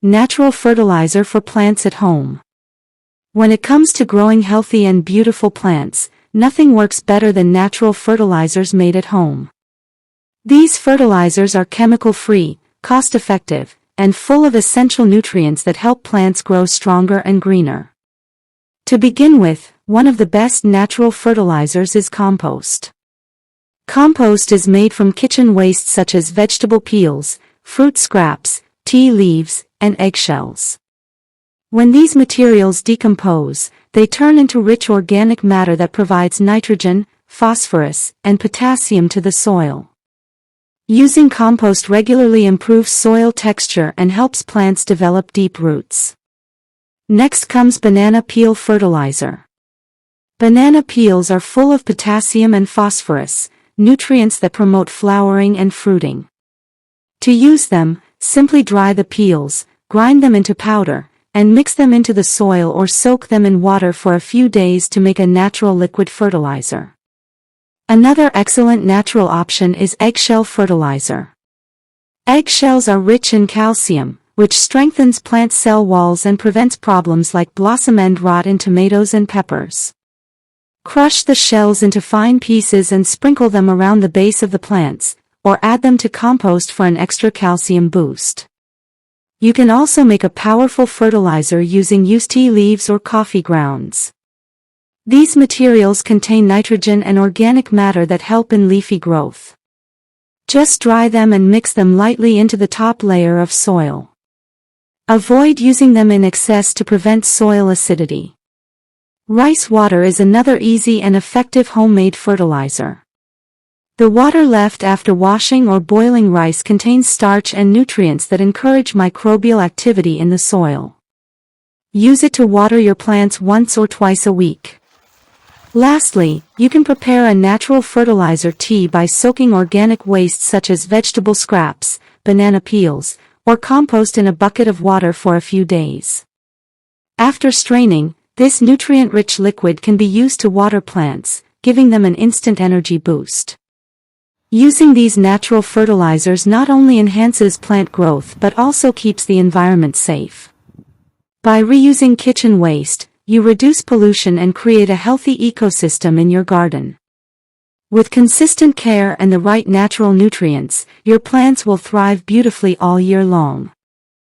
Natural fertilizer for plants at home. When it comes to growing healthy and beautiful plants, nothing works better than natural fertilizers made at home. These fertilizers are chemical-free, cost-effective, and full of essential nutrients that help plants grow stronger and greener. To begin with, one of the best natural fertilizers is compost. Compost is made from kitchen waste such as vegetable peels, fruit scraps, tea leaves, and eggshells. When these materials decompose, they turn into rich organic matter that provides nitrogen, phosphorus, and potassium to the soil. Using compost regularly improves soil texture and helps plants develop deep roots. Next comes banana peel fertilizer. Banana peels are full of potassium and phosphorus, nutrients that promote flowering and fruiting. To use them, simply dry the peels, grind them into powder, and mix them into the soil or soak them in water for a few days to make a natural liquid fertilizer. Another excellent natural option is eggshell fertilizer. Eggshells are rich in calcium, which strengthens plant cell walls and prevents problems like blossom end rot in tomatoes and peppers. Crush the shells into fine pieces and sprinkle them around the base of the plants, or add them to compost for an extra calcium boost. You can also make a powerful fertilizer using used tea leaves or coffee grounds. These materials contain nitrogen and organic matter that help in leafy growth. Just dry them and mix them lightly into the top layer of soil. Avoid using them in excess to prevent soil acidity. Rice water is another easy and effective homemade fertilizer. The water left after washing or boiling rice contains starch and nutrients that encourage microbial activity in the soil. Use it to water your plants once or twice a week. Lastly, you can prepare a natural fertilizer tea by soaking organic waste such as vegetable scraps, banana peels, or compost in a bucket of water for a few days. After straining, this nutrient-rich liquid can be used to water plants, giving them an instant energy boost. Using these natural fertilizers not only enhances plant growth but also keeps the environment safe. By reusing kitchen waste, you reduce pollution and create a healthy ecosystem in your garden. With consistent care and the right natural nutrients, your plants will thrive beautifully all year long.